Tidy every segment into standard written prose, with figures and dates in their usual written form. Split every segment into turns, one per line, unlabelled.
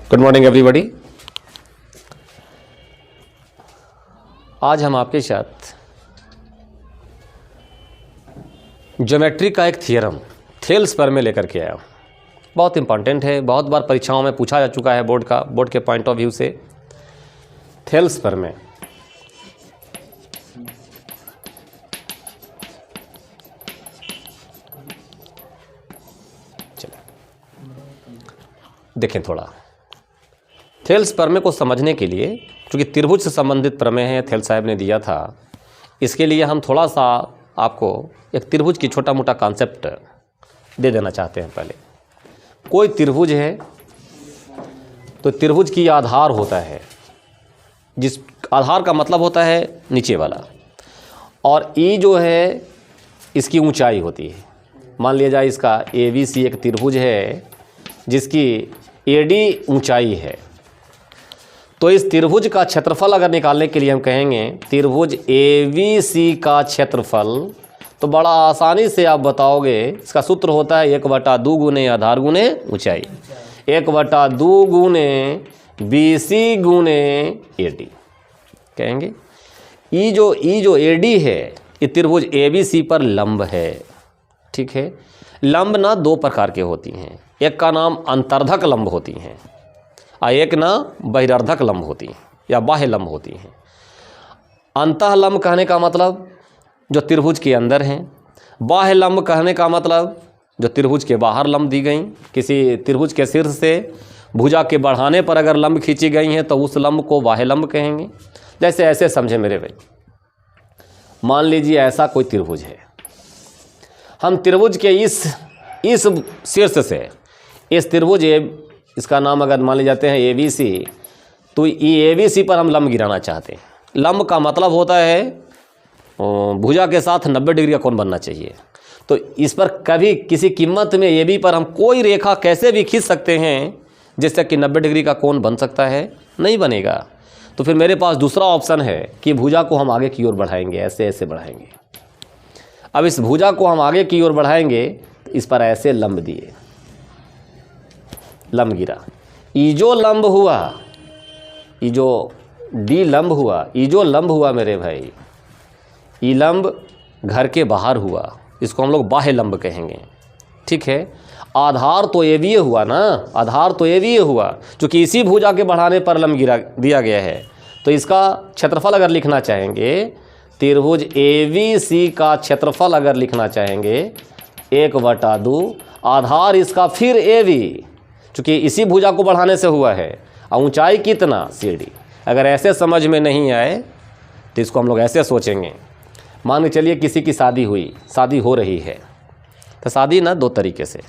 Good morning everybody. आज हम आपके साथ ज्योमेट्री का एक थियरम थेल्स पर में लेकर के आया हूँ। बहुत इंपॉर्टेंट है, बहुत बार परीक्षाओं में पूछा जा चुका है बोर्ड के पॉइंट ऑफ व्यू से। थेल्स पर में देखें थोड़ा थेल्स प्रमेय को समझने के लिए, क्योंकि त्रिभुज से संबंधित प्रमेय है, थेल्स साहब ने दिया था। इसके लिए हम थोड़ा सा आपको एक त्रिभुज की छोटा मोटा कॉन्सेप्ट दे देना चाहते हैं। पहले कोई त्रिभुज है तो त्रिभुज की आधार होता है, जिस आधार का मतलब होता है नीचे वाला, और ई जो है इसकी ऊंचाई होती है। मान लिया जाए इसका ABC एक त्रिभुज है जिसकी AD ऊंचाई है, तो इस त्रिभुज का क्षेत्रफल अगर निकालने के लिए हम कहेंगे त्रिभुज ABC का क्षेत्रफल, तो बड़ा आसानी से आप बताओगे। इसका सूत्र होता है 1/2 गुने आधार गुने ऊंचाई, 1/2 गुने BC गुने AD कहेंगे। ई जो AD है ये त्रिभुज ABC पर लंब है। ठीक है, लंब ना दो प्रकार के होती हैं, एक का नाम अंतर्धक लंब होती हैं और एक ना बहिर्धक लंब होती हैं या बाह्य लंब होती हैं। अंतः लंब कहने का मतलब जो त्रिभुज के अंदर हैं, बाह्य लंब कहने का मतलब जो त्रिभुज के बाहर लंब दी गई। किसी त्रिभुज के शीर्ष से भुजा के बढ़ाने पर अगर लंब खींची गई हैं तो उस लंब को बाह्य लंब कहेंगे। जैसे ऐसे समझे मेरे भाई, मान लीजिए ऐसा कोई त्रिभुज है, हम त्रिभुज के इस शीर्ष से इस त्रिभुज इसका नाम अगर मान ले जाते हैं ABC, तो ये ABC पर हम लंब गिराना चाहते हैं। लंब का मतलब होता है भुजा के साथ 90 डिग्री का कोण बनना चाहिए। तो इस पर कभी किसी कीमत में AB पर हम कोई रेखा कैसे भी खींच सकते हैं जिससे कि 90 डिग्री का कोण बन सकता है? नहीं बनेगा। तो फिर मेरे पास दूसरा ऑप्शन है कि भुजा को हम आगे की ओर बढ़ाएंगे, ऐसे ऐसे बढ़ाएंगे। अब इस भुजा को हम आगे की ओर बढ़ाएंगे तो इस पर ऐसे लंब दिए, लंब गिरा। ई जो लंब हुआ, ई जो D लंब हुआ, ई जो लंब हुआ मेरे भाई, ई लंब घर के बाहर हुआ, इसको हम लोग बाह्य लंब कहेंगे। ठीक है, आधार तो AB हुआ ना, आधार तो AB हुआ, क्योंकि इसी भुजा के बढ़ाने पर लंब गिरा दिया गया है। तो इसका क्षेत्रफल अगर लिखना चाहेंगे, त्रिभुज ABC का क्षेत्रफल अगर लिखना चाहेंगे 1/2 आधार इसका फिर AB, चूँकि इसी भुजा को बढ़ाने से हुआ है, और ऊंचाई कितना CD। अगर ऐसे समझ में नहीं आए तो इसको हम लोग ऐसे सोचेंगे। मान के चलिए किसी की शादी हुई, शादी हो रही है, तो शादी ना दो तरीके से,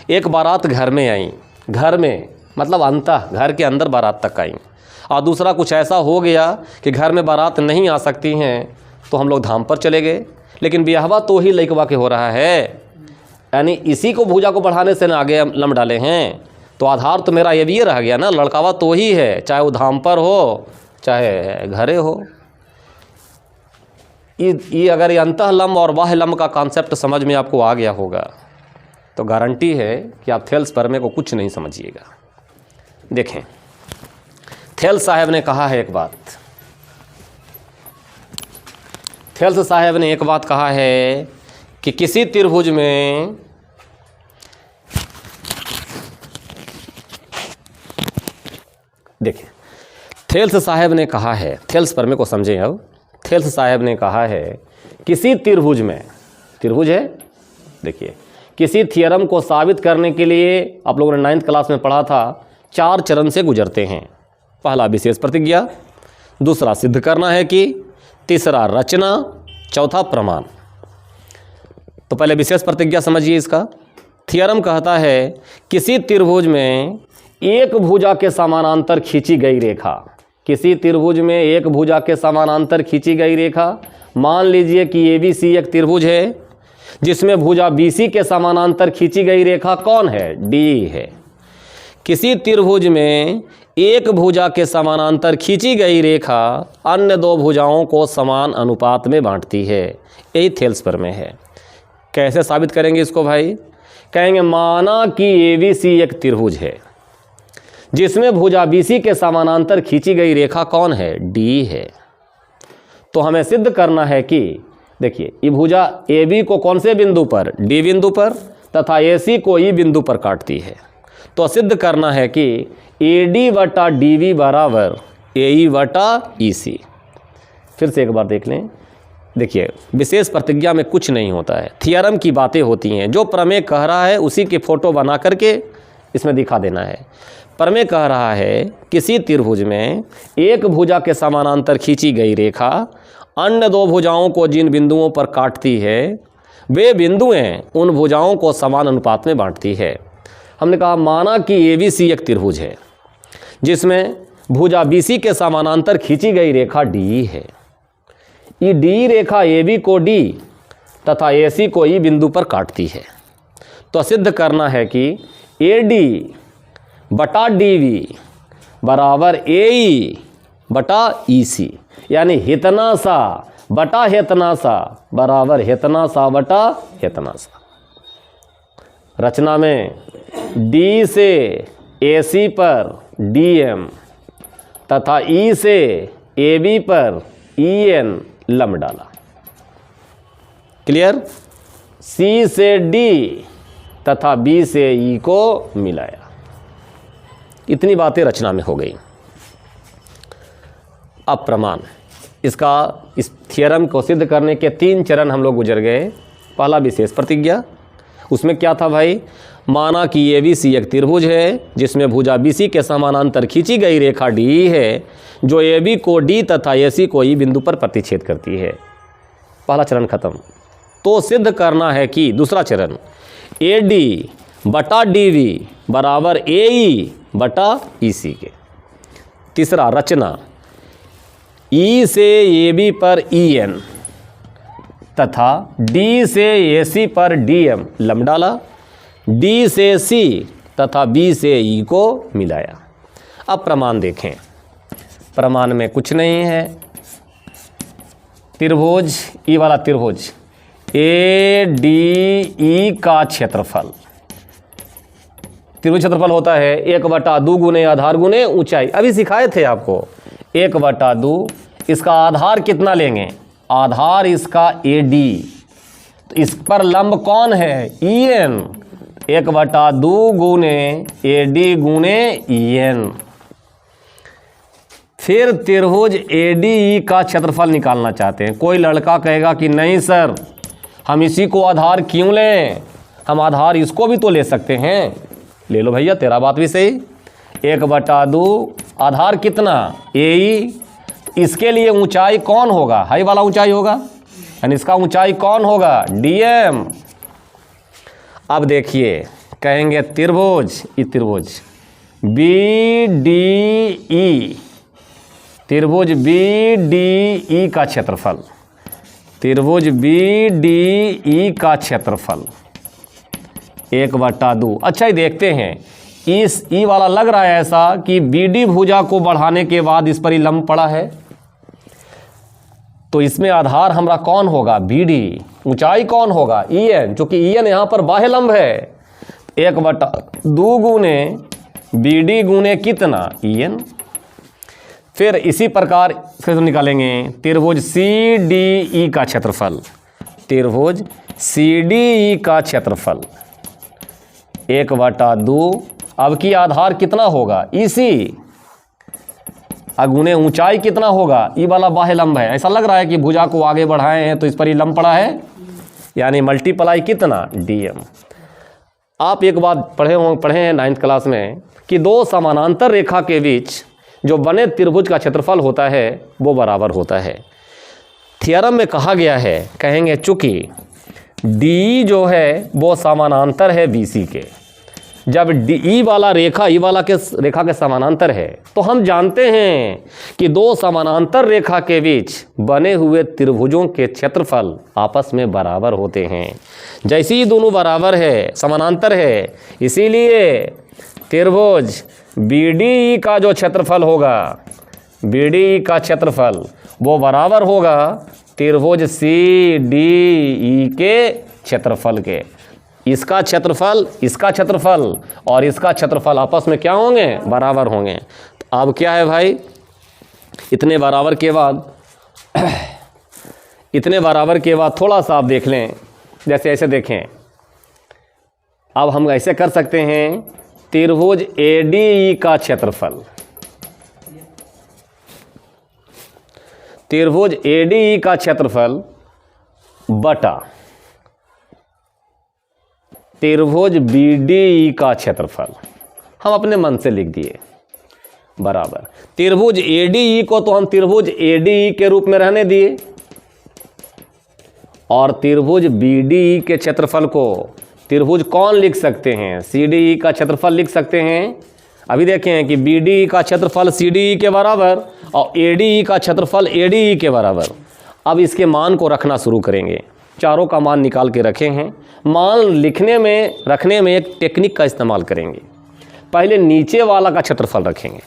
एक बारात घर में आई, घर में मतलब अंतः घर के अंदर बारात तक आई, और दूसरा कुछ ऐसा हो गया कि घर में बारात नहीं आ सकती हैं तो हम लोग धाम पर चले गए। लेकिन ब्याहवा तो ही लइकवा के हो रहा है, यानी इसी को भुजा को बढ़ाने से ना आगे लंब डाले हैं, तो आधार तो मेरा ये भी रह गया ना, लड़कावा तो ही है, चाहे वो धाम पर हो चाहे घरे हो। ये अगर ये अंतः लंब और बाह्य लंब का कॉन्सेप्ट समझ में आपको आ गया होगा तो गारंटी है कि आप थेल्स प्रमेय को कुछ नहीं समझिएगा। देखें, थेल्स साहब ने कहा है एक बात, थेल्स साहब ने एक बात कहा है कि किसी त्रिभुज में देखें, थेल्स साहब ने कहा है, थेल्स प्रमेय को समझें। अब थेल्स साहब ने कहा है किसी त्रिभुज में, त्रिभुज है, देखिए किसी थियरम को साबित करने के लिए आप लोगों ने 9th क्लास में पढ़ा था, 4 चरण से गुजरते हैं। पहला विशेष प्रतिज्ञा, दूसरा सिद्ध करना है कि, तीसरा रचना, चौथा प्रमाण। तो पहले विशेष प्रतिज्ञा समझिए इसका। थियरम कहता है किसी त्रिभुज में एक भुजा के समानांतर खींची गई रेखा, किसी त्रिभुज में एक भुजा के समानांतर खींची गई रेखा, मान लीजिए कि ABC एक त्रिभुज है जिसमें भुजा BC के समानांतर खींची गई रेखा कौन है? D है। किसी त्रिभुज में एक भुजा के समानांतर खींची गई रेखा अन्य दो भुजाओं को समान अनुपात में बांटती है। यही थेल्स प्रमेय है। कैसे साबित करेंगे इसको भाई? कहेंगे माना कि ABC एक त्रिभुज है जिसमें भुजा BC के समानांतर खींची गई रेखा कौन है? D है। तो हमें सिद्ध करना है कि देखिए ये भुजा AB को कौन से बिंदु पर? D बिंदु पर, तथा AC को E बिंदु पर काटती है। तो सिद्ध करना है कि AD बटा DV बराबर AE बटा EC। फिर से एक बार देख लें। देखिए विशेष प्रतिज्ञा में कुछ नहीं होता है, थियरम की बातें होती हैं। जो प्रमेय कह रहा है उसी के फोटो बना करके इसमें दिखा देना है। प्रमेय कह रहा है किसी त्रिभुज में एक भुजा के समानांतर खींची गई रेखा अन्य दो भुजाओं को जिन बिंदुओं पर काटती है वे बिंदुएं उन भुजाओं को समान अनुपात में बांटती है। हमने कहा माना कि ABC एक त्रिभुज है जिसमें भुजा BC के समानांतर खींची गई रेखा D है। ये D रेखा AB को D तथा AC को E बिंदु पर काटती है। तो सिद्ध करना है कि AD बटा DV बराबर AE बटा EC, यानी हेतना सा बटा हेतना सा बराबर हेतना सा बटा हेतना सा। रचना में D से AC पर DM तथा E से AB पर EN लम डाला। क्लियर? C से D तथा B से E को मिलाया। इतनी बातें रचना में हो गई। अब प्रमाण, इसका इस थियरम को सिद्ध करने के 3 चरण हम लोग गुजर गए। पहला विशेष प्रतिज्ञा, उसमें क्या था भाई? माना कि ABC एक त्रिभुज है जिसमें भुजा BC के समानांतर खींची गई रेखा D है जो AB को D तथा AC को E बिंदु पर प्रतिच्छेद करती है। पहला चरण खत्म। तो सिद्ध करना है कि दूसरा चरण AD बटा DV बराबर AE बटा EC के। तीसरा रचना E से AB पर EN तथा D से AC पर DM लम डाला। D से C तथा B से E को मिलाया। अब प्रमाण देखें। प्रमाण में कुछ नहीं है। त्रिभुज E वाला त्रिभुज ADE का क्षेत्रफल, त्रिभुज क्षेत्रफल होता है 1/2 गुने आधार गुने ऊंचाई। अभी सिखाए थे आपको 1/2। इसका आधार कितना लेंगे? आधार इसका AD, तो इस पर लंब कौन है? EN। 1/2 गुने AD गुने EN। फिर त्रिभुज ADE का क्षेत्रफल निकालना चाहते हैं। कोई लड़का कहेगा कि नहीं सर हम इसी को आधार क्यों लें, हम आधार इसको भी तो ले सकते हैं। ले लो भैया, तेरा बात भी सही। 1/2 आधार कितना? AE। इसके लिए ऊंचाई कौन होगा? हाई वाला ऊंचाई होगा, यानी इसका ऊंचाई कौन होगा? DM। अब देखिए कहेंगे त्रिभुज BDE, त्रिभुज BDE का क्षेत्रफल, त्रिभुज BDE का क्षेत्रफल 1/2। अच्छा ही देखते हैं, इस E वाला लग रहा है ऐसा कि BD भुजा को बढ़ाने के बाद इस पर ही लंब पड़ा है, तो इसमें आधार हमारा कौन होगा? BD। ऊंचाई कौन होगा? EN, जो कि EN यहाँ पर बाह्य लंब है। 1/2 गुने BD गुने कितना? EN। फिर इसी प्रकार फिर निकालेंगे त्रिभुज CDE का क्षेत्रफल, त्रिभुज CDE का क्षेत्रफल 1/2। अब की आधार कितना होगा? EC। अगुने ऊंचाई कितना होगा? E वाला बाह्य लंब है। ऐसा लग रहा है कि भुजा को आगे बढ़ाए हैं तो इस पर ही लंब पड़ा है, यानी मल्टीप्लाई कितना? DM। आप एक बात पढ़े हैं 9th क्लास में कि दो समानांतर रेखा के बीच जो बने त्रिभुज का क्षेत्रफल होता है वो बराबर होता है। थियरम में कहा गया है, कहेंगे चूंकि D जो है वो समानांतर है BC के, जब E वाला रेखा E वाला के रेखा के समानांतर है तो हम जानते हैं कि दो समानांतर रेखा के बीच बने हुए त्रिभुजों के क्षेत्रफल आपस में बराबर होते हैं। जैसे ही दोनों बराबर है, समानांतर है, इसीलिए त्रिभुज BDE का जो क्षेत्रफल होगा, BDE का क्षेत्रफल वो बराबर होगा त्रिभुज CDE के क्षेत्रफल के। इसका क्षेत्रफल और इसका क्षेत्रफल आपस में क्या होंगे, बराबर होंगे। तो अब क्या है भाई, इतने बराबर के बाद थोड़ा सा आप देख लें, जैसे ऐसे देखें। अब हम ऐसे कर सकते हैं, त्रिभुज ADE का क्षेत्रफल, त्रिभुज ADE का क्षेत्रफल बटा त्रिभुज BDE का क्षेत्रफल, हम अपने मन से लिख दिए, बराबर त्रिभुज ADE को तो हम त्रिभुज ADE के रूप में रहने दिए, और त्रिभुज BDE के क्षेत्रफल को त्रिभुज कौन लिख सकते हैं, CDE का क्षेत्रफल लिख सकते हैं। अभी देखें कि BDE का क्षेत्रफल CDE के बराबर और ADE का क्षेत्रफल ADE के बराबर। अब इसके मान को रखना शुरू करेंगे, चारों का मान निकाल के रखे हैं। मान रखने में एक टेक्निक का इस्तेमाल करेंगे। पहले नीचे वाला का क्षेत्रफल रखेंगे,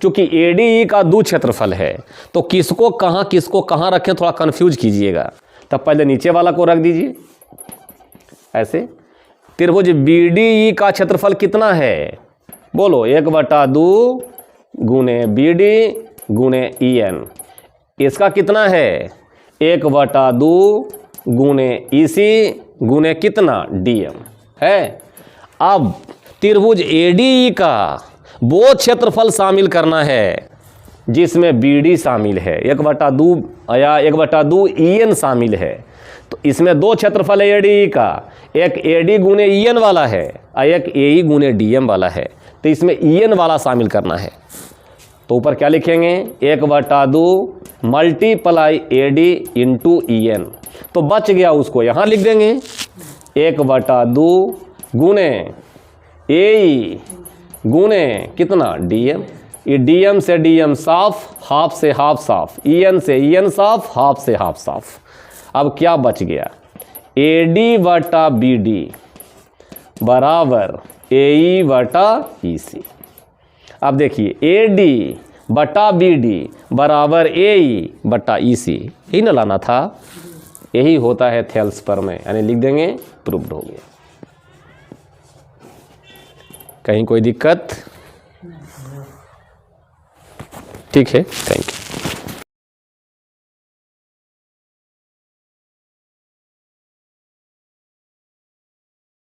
क्योंकि ADE का 2 क्षेत्रफल है, तो किसको कहाँ रखें थोड़ा कन्फ्यूज कीजिएगा। तब पहले नीचे वाला को रख दीजिए ऐसे। त्रिभुज BDE का क्षेत्रफल कितना है, बोलो, 1/2 गुने BD गुने EN। इसका कितना है, 1/2 गुने EC गुने कितना, DM है। अब त्रिभुज ADE का वो क्षेत्रफल शामिल करना है जिसमें BD शामिल है, 1/2 या 1/2 EN शामिल है। तो इसमें 2 क्षेत्रफल है ADE का, एक AD गुने EN वाला है और एक AE गुने DM वाला है। तो इसमें EN वाला शामिल करना है। तो ऊपर क्या लिखेंगे, 1/2 मल्टीप्लाई AD इंटू EN। तो बच गया, उसको यहाँ लिख देंगे, 1/2 गुने AE गुने कितना, DM। ये DM से DM साफ, हाफ से हाफ साफ, EN से EN साफ, हाफ से हाफ साफ। अब क्या बच गया, AD/BD बराबर AE/EC। अब देखिए AD/BD बराबर AE/EC, यही ना लाना था। यही होता है थेल्स प्रमेय, यानी लिख देंगे, प्रूव्ड हो गया। कहीं कोई दिक्कत? ठीक है, थैंक यू।